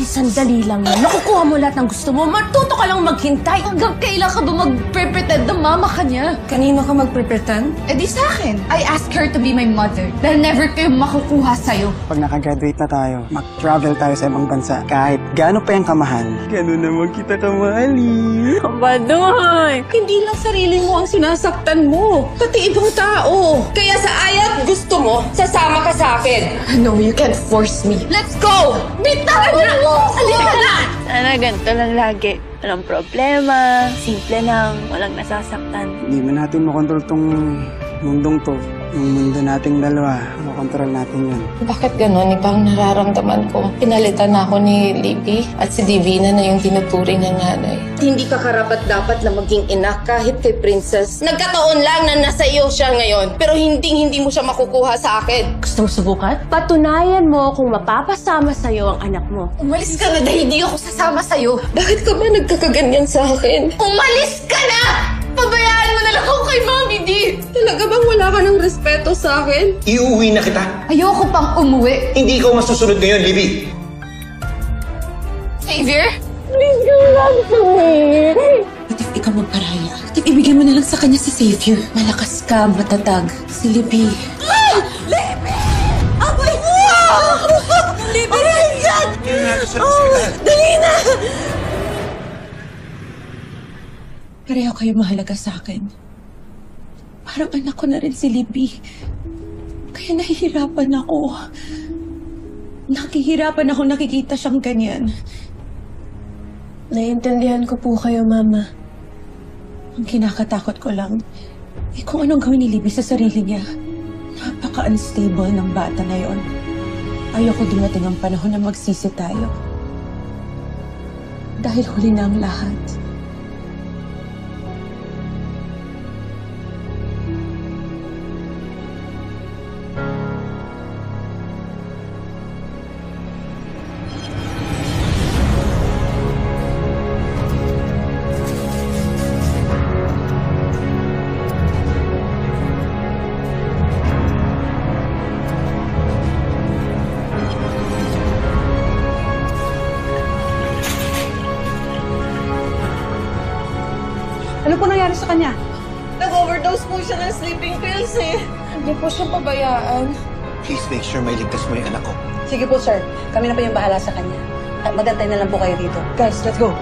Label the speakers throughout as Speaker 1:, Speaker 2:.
Speaker 1: sandali lang yan. Nakukuha mo lahat ng gusto mo. Matuto ka lang maghintay.
Speaker 2: Hanggang kailan ka ba mag-pretend na mama ka niya?
Speaker 1: Kanino ka mag-pretend?
Speaker 2: Eh di sa akin. I asked her to be my mother dahil never kayo makukuha sa'yo.
Speaker 3: Pag nakagraduate na tayo, mag-travel tayo sa ibang bansa. Kahit gaano pa yung kamahal, gano'n naman kita kamali.
Speaker 1: Kabadoy! Hindi lang sarili mo ang sinasaktan mo. Pati ibang tao. Kaya sa ayat gusto mo, sasama ka sa akin. No, you can't force me.
Speaker 2: Let's go! Bitawan mo! Halika na!
Speaker 4: Sana ganito lang lagi. Walang problema, simple lang, walang nasasaktan.
Speaker 3: Hindi man natin makontrol tong mundong to. Yung mundo nating dalawa, makontrol natin yan.
Speaker 1: Bakit ganon? Ibang nararamdaman ko. Pinalitan na ako ni Libby at si Divina na yung tinuturing ng nanay. Hindi ka karapat-dapat na maging ina kahit kay Princess. Nagkataon lang na nasa iyo siya ngayon. Pero hindi mo siya makukuha sa akin.
Speaker 4: Gusto mo subukan? Patunayan mo kung mapapasama sa'yo ang anak mo.
Speaker 2: Umalis ka na dahil hindi ako sasama sa'yo.
Speaker 1: Bakit ka ba nagkakaganyan sa akin?
Speaker 2: Umalis ka na! Pabayaan mo na lang ako kay Mami D!
Speaker 1: Talaga bang wala ka ng respeto sa akin?
Speaker 5: Iuwi na kita.
Speaker 2: Ayoko pang umuwi.
Speaker 5: Hindi ikaw masusunod ngayon, Libby.
Speaker 2: Xavier?
Speaker 1: Please come back to me!
Speaker 6: What if ikaw magparaya? What if ibigay mo na lang sa kanya si Xavier? Malakas ka, matatag. Si Libby.
Speaker 1: Libby! Abay mo! Libby! Yan! Dali na!
Speaker 6: Pareho kayo mahalaga sa akin. Parang anak ko na rin si Libby. Kaya nahihirapan ako. Nakihirapan ako nakikita siyang ganyan.
Speaker 4: Naiintindihan ko po kayo, Mama.
Speaker 6: Ang kinakatakot ko lang, kung anong gawin ni Libby sa sarili niya. Napaka-unstable ng bata na yon. Ayoko dumating ang panahon na magsisi tayo. Dahil huli na ang lahat.
Speaker 3: Ano po nangyari sa kanya?
Speaker 1: Nag-overdose po siya ng sleeping pills eh. Hindi po siya pabayaan.
Speaker 5: Please make sure may ligtas mo yung anak ko.
Speaker 7: Sige po, sir. Kami na po yung bahala sa kanya. At magantay na lang po kayo dito.
Speaker 3: Guys, let's go.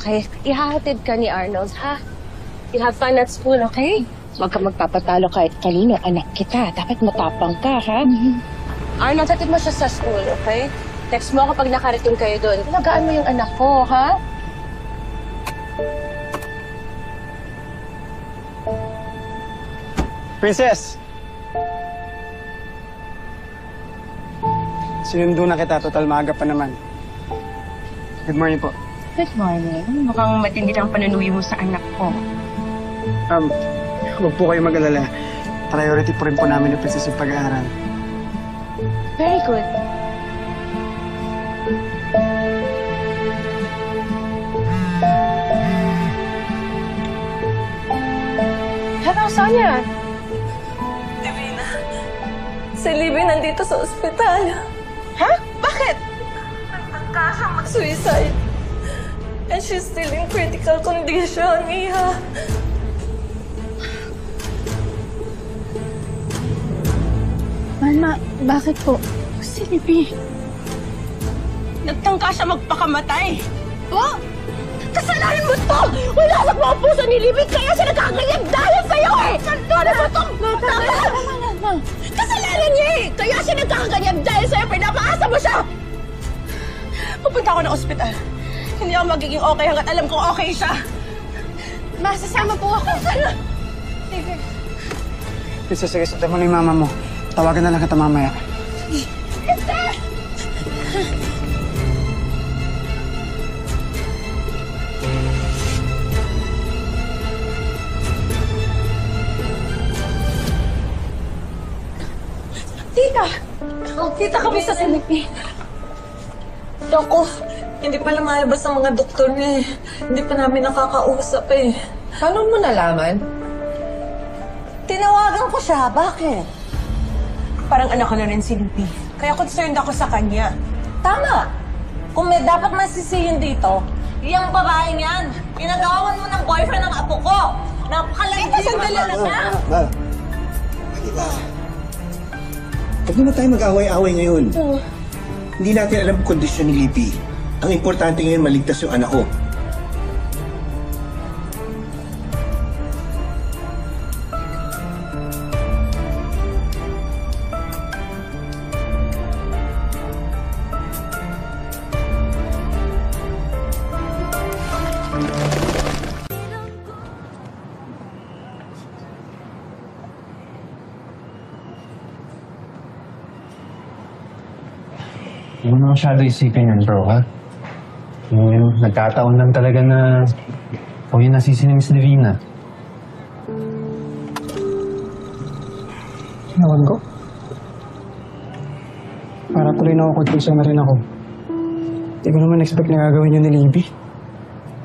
Speaker 4: Okay, ihahatid ka ni Arnold, ha? You have fun at school, okay? Huwag ka magpapatalo kahit kanino. Anak kita. Dapat matapang ka, ha? Arnold, hatid mo siya sa school, okay? Text mo ako pag nakarating kayo doon. Alagaan mo yung anak ko, ha?
Speaker 3: Princess! Sinundo na kita, total maaga pa naman. Good morning po.
Speaker 4: Good morning. Mukhang matindi lang panunuwi mo sa anak ko.
Speaker 3: Huwag po kayo mag-alala. Priority po rin po namin ng Princess yung pag-aaral.
Speaker 4: Very good. Hello, Sonia.
Speaker 1: Divina, si Libby nandito sa ospital.
Speaker 4: Ha? Bakit?
Speaker 1: Nagtangka siyang mag-suicide. And she's still in critical condition, Iha.
Speaker 4: Mama, bakit po?
Speaker 6: Si Libby.
Speaker 1: Nagtangka siya magpakamatay.
Speaker 4: Oh? Kasalanan mo to! Wala sa mga puso ni Libby, kaya siya nagkaganyan dahil sa'yo eh! Kasalanan mo to! Kasalanan niya eh! Kaya siya nagkaganyan dahil sa'yo, pinapaasa mo siya!
Speaker 1: Pupunta ako ng ospital. Hindi ako magiging okay hanggat alam kong okay siya.
Speaker 4: Masasama po ako.
Speaker 1: Sige.
Speaker 3: Princess, sige, sundan mo na yung mama mo. Tawagan na lang kita mamaya.
Speaker 1: Tita! Tita, kamusta si Libby? Doko, hindi pa lumalabas ang mga doktor niya eh. Hindi pa namin nakakausap eh.
Speaker 2: Paano mo nalaman?
Speaker 7: Tinawagan ko siya. Bakit?
Speaker 6: Parang anak ko na rin si Libby. Kaya concerned ako sa kanya.
Speaker 7: Tama. Kung may dapat masisihin dito, yung babaeng yan. Pinagawan mo ng boyfriend ng apo ko. Napakalagay sa dala na siya.
Speaker 5: Ma. Diba? Huwag naman tayo mag-away-away ngayon. Hindi natin alam ang kondisyon ni Libby. Ang importante ngayon, maligtas yung anak ko.
Speaker 8: Hindi mo masyado isipin yan, bro, ha? Yung nagkataon lang talaga na o yung nasisi ni Miss Divina.
Speaker 3: Ewan ko. Para tuloy na ako, confusion na rin ako. Hindi ko naman expect na gagawin yun ni Libby.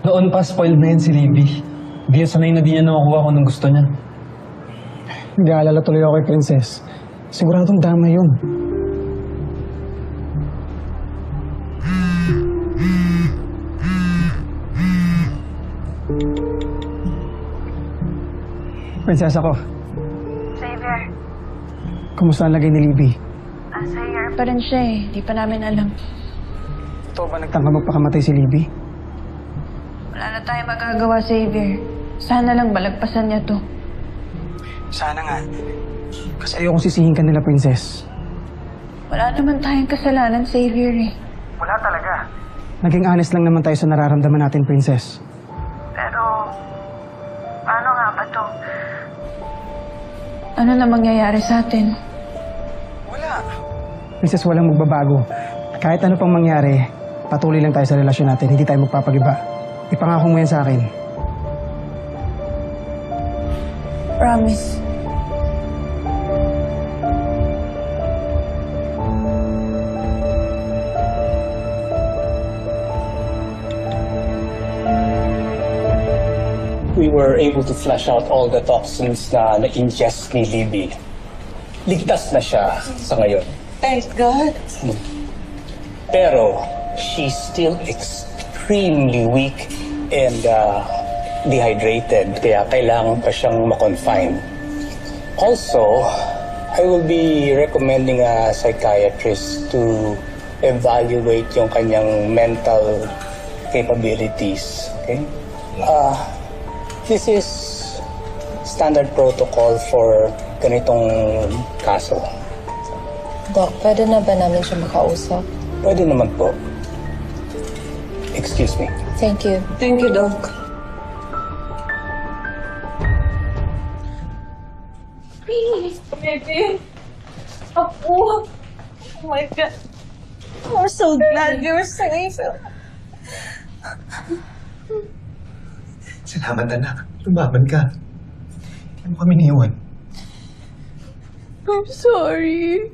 Speaker 8: Noon pa, spoiled na yan si Libby. Hindi yan sanay na di niya nakukuha kung anong gusto niya.
Speaker 3: Nag-aalala tuloy ako kay Princess. Siguradong dama yun. Prinsesa ko.
Speaker 2: Xavier,
Speaker 3: Kumusta ang lagay ni Libby?
Speaker 2: nasa ER pa rin siya eh. Di pa namin alam.
Speaker 3: Totoo ba nagtangka magpakamatay si Libby?
Speaker 2: Wala na tayong magagawa, Xavier. Sana lang balagpasan niya to.
Speaker 3: Sana nga. Kasi ayokong sisihin ka nila, Princess.
Speaker 2: Wala naman tayong kasalanan, Xavier eh.
Speaker 3: Wala talaga. Naging honest lang naman tayo sa nararamdaman natin, Princess.
Speaker 2: Pero, paano nga ba to? Ano na mangyayari sa atin?
Speaker 3: Princess, walang magbabago. Kahit ano pang mangyari, patuloy lang tayo sa relasyon natin. Hindi tayo magpapagiba. Ipangako mo yan sa akin.
Speaker 2: Promise.
Speaker 9: We were able to flush out all the toxins na na-ingest ni Libby. Ligtas na siya sa ngayon.
Speaker 7: Thank God.
Speaker 9: Pero, she's still extremely weak and dehydrated. Kaya kailangan pa siyang ma-confine. Also, I will be recommending a psychiatrist to evaluate yung kanyang mental capabilities. Okay? This is standard protocol for ganitong kaso.
Speaker 1: Doc, pwede na ba namin siya makausap?
Speaker 9: Pwede naman po. Excuse me.
Speaker 1: Thank you.
Speaker 7: Thank you, Doc.
Speaker 6: Baby! Apo! Oh my God! I'm so glad you're safe.
Speaker 5: Salamat, anak. Lumaban ka. Hindi mo kami niiwan.
Speaker 6: I'm sorry.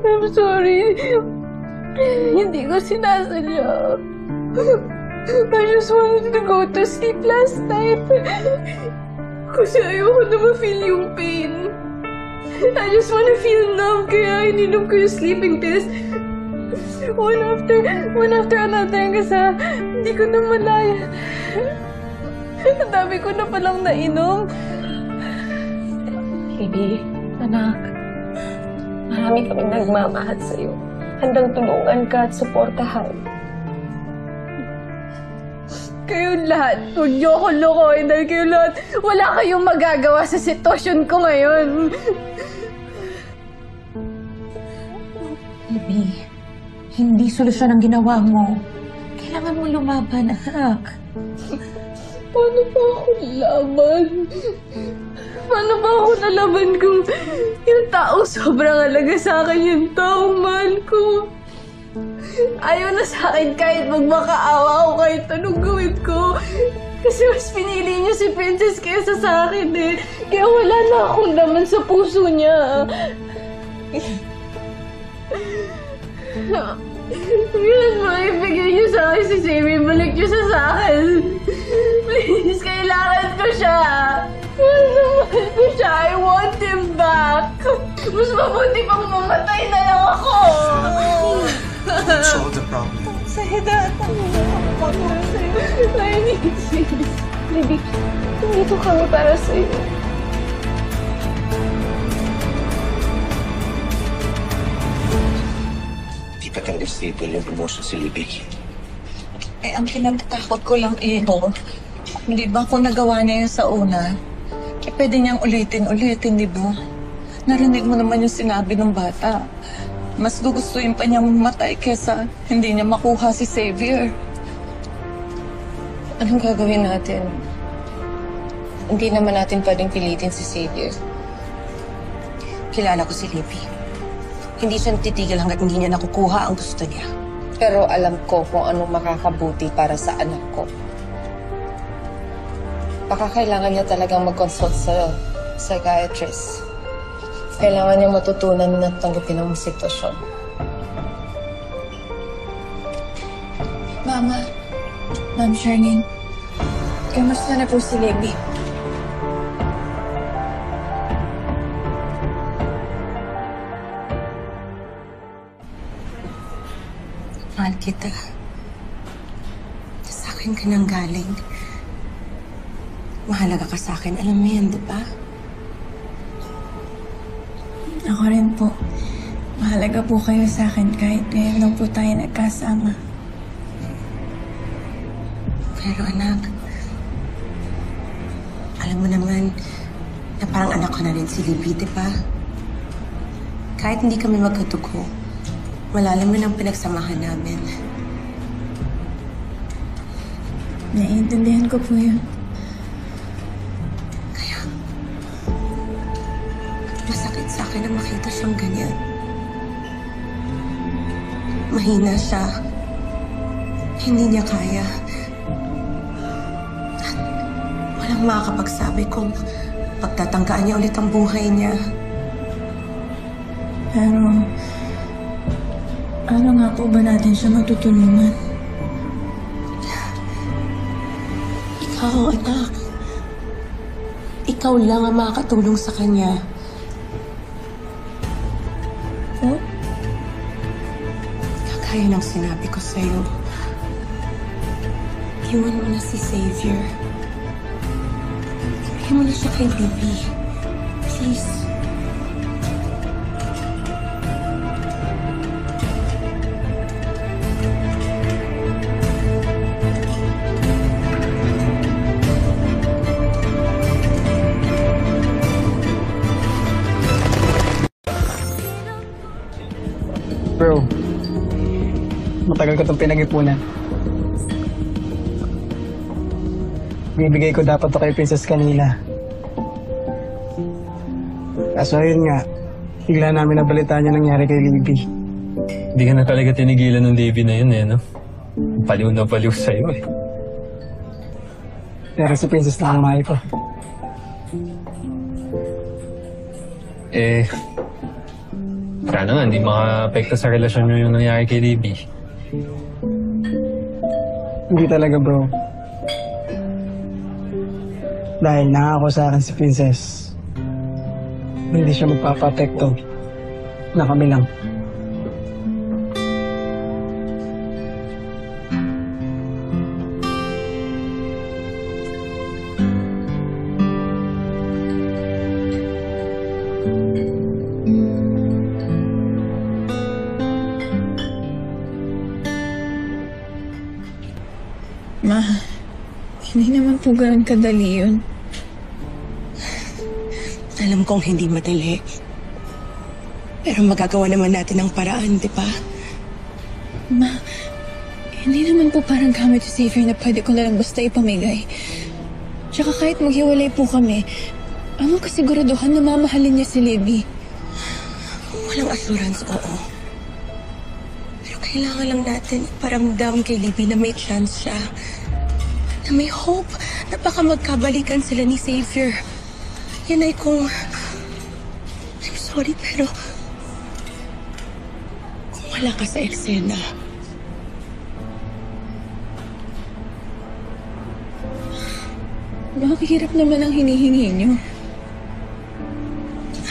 Speaker 6: I'm sorry. Hindi ko sinasadya. I just wanted to go to sleep last night. Kasi ayoko na ma-feel yung pain. I just wanna feel numb, kaya ininom ko yung sleeping pills. One after another, kasi hindi ko na malaya. Ang dami ko na palang nainom.
Speaker 4: Baby, anak, marami kaming nagmamahal sa'yo. Handang tulungan ka at suportahan.
Speaker 6: Kayong lahat, huwag niyo ako lokohin dahil kayong lahat, wala kayong magagawa sa sitwasyon ko ngayon.
Speaker 7: Baby, hindi solusyon ang ginawa mo. Kailangan mo lumaban, anak.
Speaker 6: Paano ba ako laban? Paano ba ako nalaban kung yung taong sobrang halaga sa akin, yung taong mahal ko? Ayaw na sa akin kahit magmakaawa ako, kahit anong gawin ko. Kasi mas pinili niya si Princess kaysa sa akin eh. Kaya wala na akong laman sa puso niya. Please, maibigay niyo sa akin si Xavier. Balik niyo siya sa akin. Please, kailangan ko siya. back. Mas mabuti pang mamatay na lang ako.
Speaker 5: Solve the problem.
Speaker 6: I need you. Baby, nandito kami para sa'yo.
Speaker 5: Di pa talaga stable yung promotion si Libby.
Speaker 7: Eh, ang pinagtatakot ko lang ito, hindi ba kung nagawa niya yun sa una, eh pwede niyang ulitin, di ba? Narinig mo naman yung sinabi ng bata. Mas gugustuhin pa niyang mamatay kesa hindi niya makuha si Xavier.
Speaker 1: Anong gagawin natin? Hindi naman natin pwedeng pilitin si Xavier.
Speaker 4: Kilala ko si Libby. Hindi siya titigil hanggat hindi niya nakukuha ang gusto niya.
Speaker 1: Pero alam ko kung anong makakabuti para sa anak ko. Baka kailangan niya talagang mag-consult sa psychiatrist. Kailangan niya matutunan na tanggapin ang sitwasyon.
Speaker 2: Mama, Ma'am Charlene, kamusta na po si Libby?
Speaker 4: Mahal kita. Sa akin ka nang galing. Mahalaga ka sa akin. Alam mo yan, di ba?
Speaker 2: Ako rin po. Mahalaga po kayo sa akin kahit ngayon lang po tayo nagkasama.
Speaker 4: Pero anak, alam mo naman na parang anak ko na rin si Libby, di ba? Kahit hindi kami magkatugo, malalim na ang pinagsamahan namin.
Speaker 2: Naiintindihan ko po yun.
Speaker 4: Kaya, masakit sa akin na makita siyang ganyan. Mahina siya. Hindi niya kaya. At walang makakapagsabi kung pagtatangkaan niya ulit ang buhay niya.
Speaker 2: Pero, ano nga po ba natin siya matutulungan?
Speaker 4: Ikaw, anak. Ikaw lang ang makakatulong sa kanya.
Speaker 2: Oh?
Speaker 4: Kagaya ng sinabi ko sa'yo, iwan mo na si Xavier. Ibigay mo na siya kay Libby. Please.
Speaker 3: Bro, matagal ko itong pinag-ipunan. Bibigay ko dapat to kay Princess kanina. Kaso yun nga, bigla namin nabalitaan niya nangyari kay Libby.
Speaker 8: Hindi ka na talaga tinigilan ng Libby na yun, eh, no? Paliw na paliw sa'yo, eh.
Speaker 3: Pero si Princess na ang mahal ko.
Speaker 8: Eh, sana nga, hindi maka-apekto sa relasyon nyo yung nangyari kay Libby.
Speaker 3: Hindi talaga, bro. Dahil nangako sa akin si Princess, hindi siya magpapapekto na kami lang.
Speaker 2: Ma, hindi naman po ganun kadali yun.
Speaker 4: Alam kong hindi madali. Pero magagawa naman natin ang paraan, di ba?
Speaker 2: Ma, hindi naman po parang gamit si Xavier na pwede ko na lang basta ipamigay. Tsaka kahit maghiwalay po kami, anong kasiguraduhan na mamahalin niya si Libby?
Speaker 4: Walang assurance, oo. Pero kailangan lang natin iparamdam kay Libby na may chance siya. Na may hope na baka magkabalikan sila ni Xavier. Yan ay kung... I'm sorry, pero... Kung wala ka sa eksena.
Speaker 2: Mahirap naman ang hinihingi niyo.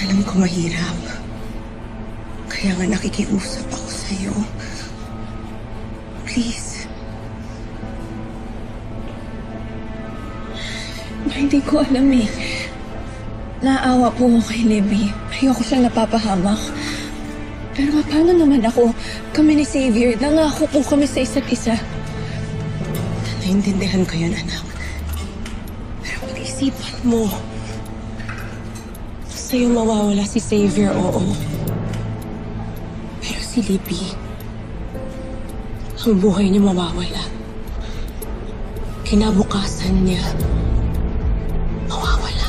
Speaker 4: Alam
Speaker 7: mahirap. Kaya nga nakikiusap ako sa'yo. Please.
Speaker 2: Hindi ko alam eh. Naawa po ako kay Libby. Ayoko siyang napapahamak. Pero paano naman ako? Kami ni Xavier, nangako po kami sa isa't isa.
Speaker 7: Naintindihan ko yun, anak. Pero pag-isipan mo, sa'yo mawawala si Xavier, oo. Pero si Libby, ang buhay niya mawawala. Kinabukasan niya, mawawala.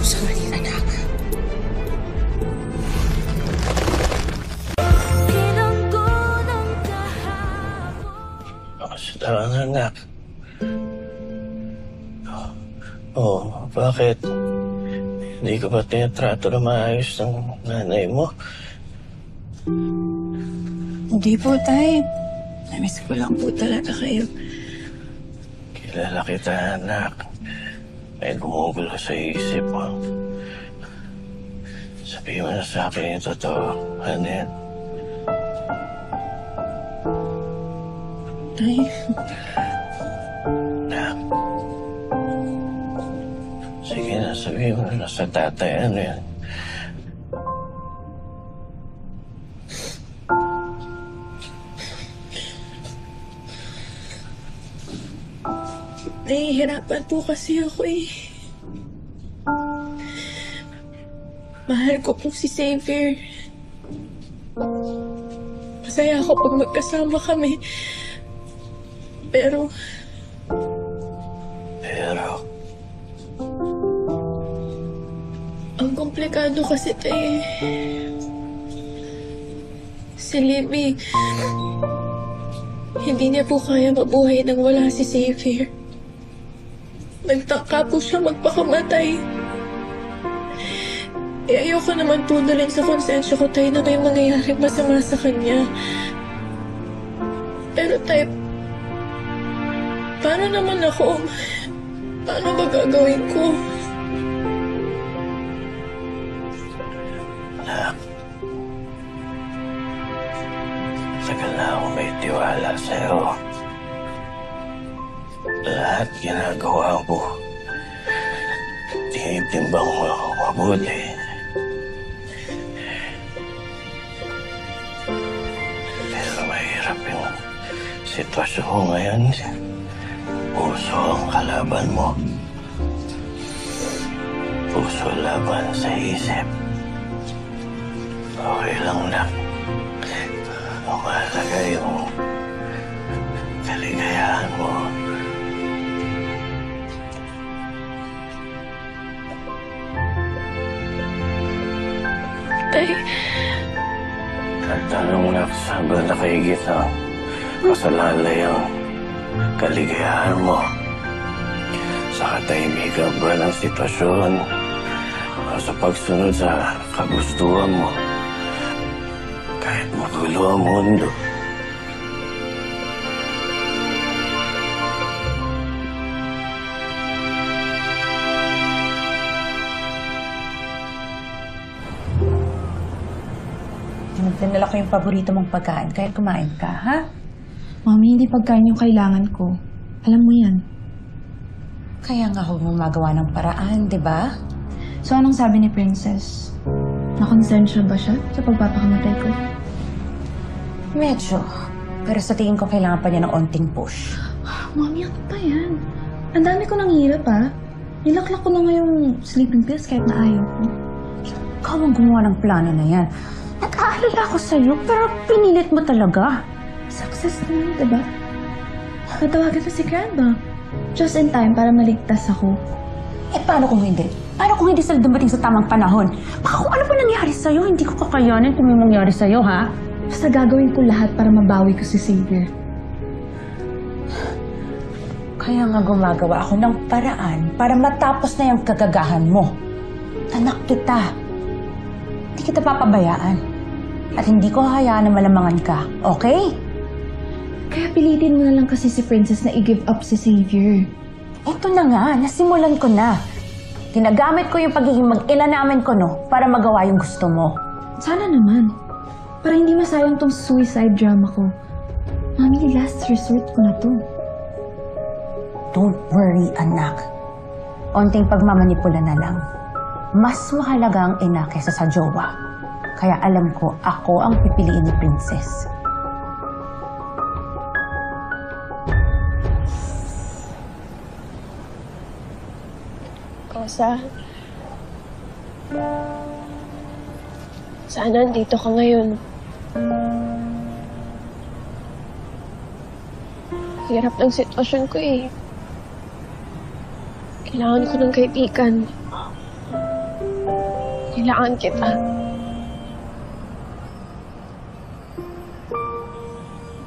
Speaker 7: Sorry, anak.
Speaker 10: Basta anak. Oh, bakit? Hindi ka ba tinatrato na maayos ng nanay mo?
Speaker 2: Hindi po, Tay. Namiss ko lang po talaga kayo.
Speaker 10: Kilala kita, anak. May gumugulo sa isip mo. Sabihin mo na sa akin yung totoo. Ano yan?
Speaker 2: Tay,
Speaker 10: Anak. Sige na, sabihin mo na sa tatay. Ano yan?
Speaker 2: nahihirapan po kasi ako eh. Mahal ko po si Xavier. Masaya ako pag magkasama kami. Pero... ang komplikado kasi tayo. Si Libby, hindi niya po kaya mabuhay nang wala si Xavier. Nagtangka po siya magpakamatay. Ayoko naman po na rin sa konsensya ko tayo na may mangyayari masama sa kanya. Pero tayo, paano naman ako? Paano ba gagawin ko?
Speaker 10: Anak, tagal na akong may tiwala sa'yo. Lahat ginagawa mo, tinitimbang mo ako mabuti. Pero mahirap yung sitwasyon ko ngayon. Puso ang kalaban mo. Puso laban sa isip. Okay lang na. Ang mahalaga yung kaligayahan mo.
Speaker 2: Tay,
Speaker 10: At tanong na saan ba nakahigit ang kasalalay ang kaligayahan mo? Sa katahimikan ba ng sitwasyon? O sa pagsunod sa kagustuhan mo? Kahit magulo ang mundo.
Speaker 11: Dinala ko yung paborito mong pagkain, kaya kumain ka, ha?
Speaker 6: Mami, hindi pagkain yung kailangan ko. Alam mo yan.
Speaker 11: Kaya nga huwag mong magawa ng paraan, di ba?
Speaker 6: So, anong sabi ni Princess? Nakonsensya ba siya sa pagpapakamatay ko?
Speaker 11: Medyo. Pero sa tingin ko kailangan pa niya ng onting push.
Speaker 6: Mami, ano pa yan? Ang dami ko nang hirap, ha? Nilaklak ko na nga yung sleeping pills kahit na ayaw ko.
Speaker 11: Ikaw ang gumawa ng plano na yan. Nag-aalala ako sa'yo, pero pinilit mo talaga.
Speaker 6: Success na yun, diba? Natawagan na si Grandma. Just in time para maligtas ako.
Speaker 11: Eh, paano kung hindi? Paano kung hindi sila dumating sa tamang panahon? Baka kung ano pa nangyari sa'yo, hindi ko kakayanin kung may mangyari sa'yo, ha?
Speaker 6: Basta gagawin ko lahat para mabawi ko si Xavier.
Speaker 11: Kaya nga gumagawa ako ng paraan para matapos na yung kagagahan mo. Anak kita. Hindi kita papabayaan. At hindi ko hahayaan na malamangan ka, okay?
Speaker 2: Kaya pilitin mo na lang kasi si Princess na i-give up si Xavier.
Speaker 11: Ito na nga, nasimulan ko na. Ginagamit ko yung pagiging mag-ina namin ko, no, para magawa yung gusto mo.
Speaker 2: Sana naman. Para hindi masayang tong suicide drama ko. Mami, last resort ko na to.
Speaker 11: Don't worry, anak. Onting pagmamanipula na lang. Mas mahalaga ang ina kaysa sa jowa. Kaya alam ko, ako ang pipiliin ni Princess.
Speaker 6: Kosa, sana andito ka ngayon. Hirap ng sitwasyon ko eh. Kailangan ko ng kaibigan. Kailangan kita.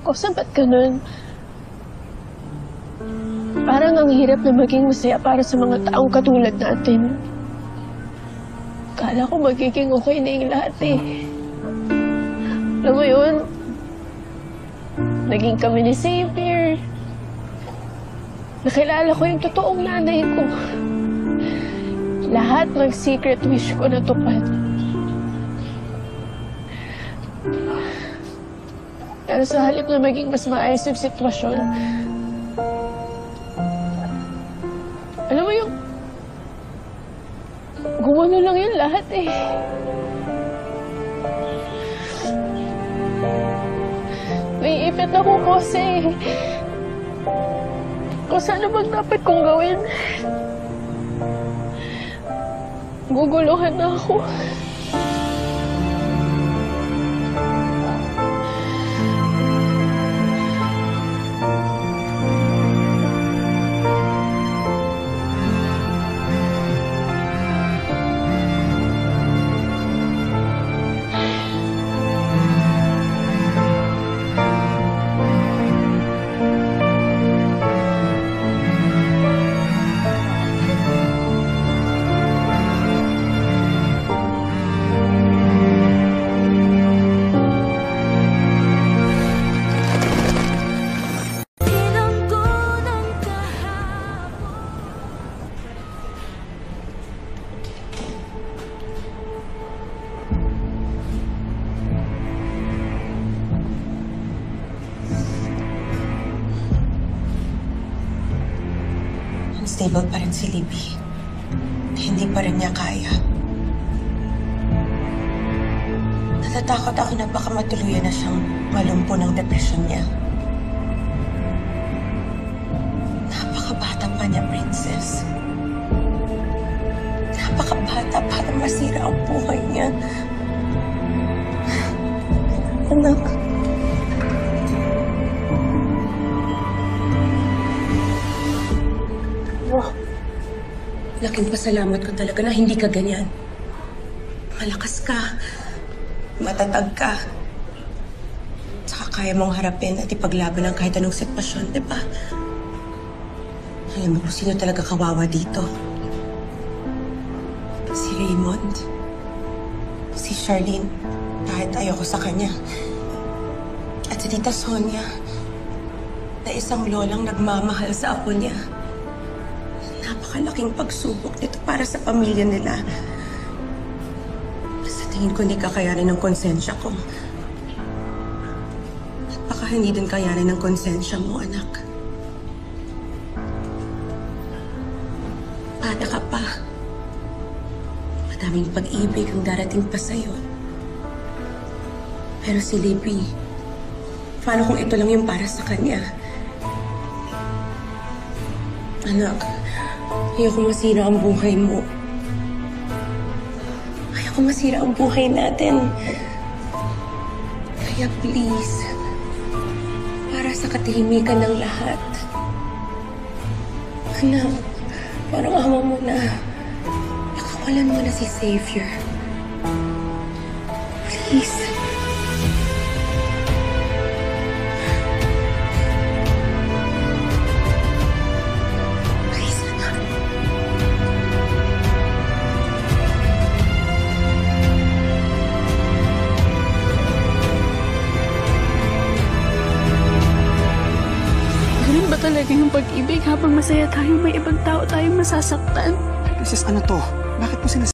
Speaker 6: Kosa, ba't ganun? Parang ang hirap na maging masaya para sa mga taong katulad natin. Kala ko magiging okay na yung lahat eh. Alam mo yun, naging kami ni Xavier. Nakilala ko yung totoong nanay ko. Lahat ng secret wish ko natupad. Pero sa halip na maging mas maayos yung sitwasyon, alam mo yung gumano lang yung lahat eh. May ipit ako kasi. Kung ano bang dapat kong gawin? Guguluhan na ako.
Speaker 7: Unstable pa rin si Libby. Hindi pa rin niya kaya. Natatakot ako na baka matuluyan na siyang malumpo ng depression niya. Napakabata pa niya, Princess. Napakabata para masira ang buhay niya. Anak. Laking pasalamat ko talaga na hindi ka ganyan. Malakas ka. Matatag ka. Saka kaya mong harapin at ipaglaban ang kahit anong sitwasyon, di ba? Alam mo kung sino talaga kawawa dito. Si Raymond. Si Charlene. Kahit ayoko sa kanya. At si Tita Sonia. Na isang lolang nagmamahal sa apo niya. Napakalaking pagsubok nito para sa pamilya nila. Sa tingin ko hindi kakayanin ng konsensya ko. At baka hindi din kayanin ng konsensya mo, anak. Bata ka pa. Madaming pag-ibig ang darating pa sa'yo. Pero si Libby, paano kung ito lang yung para sa kanya? Anak, ayoko masira ang buhay mo. Ayoko masira ang buhay natin. Kaya please, para sa katahimikan ng lahat. Anak, parang awa mo na. Pakawalan mo na si Xavier. Please.
Speaker 2: talaga yung pag-ibig habang masaya tayo, may ibang tao tayong masasaktan.
Speaker 3: Princess, ano to? Bakit mo sinasabi?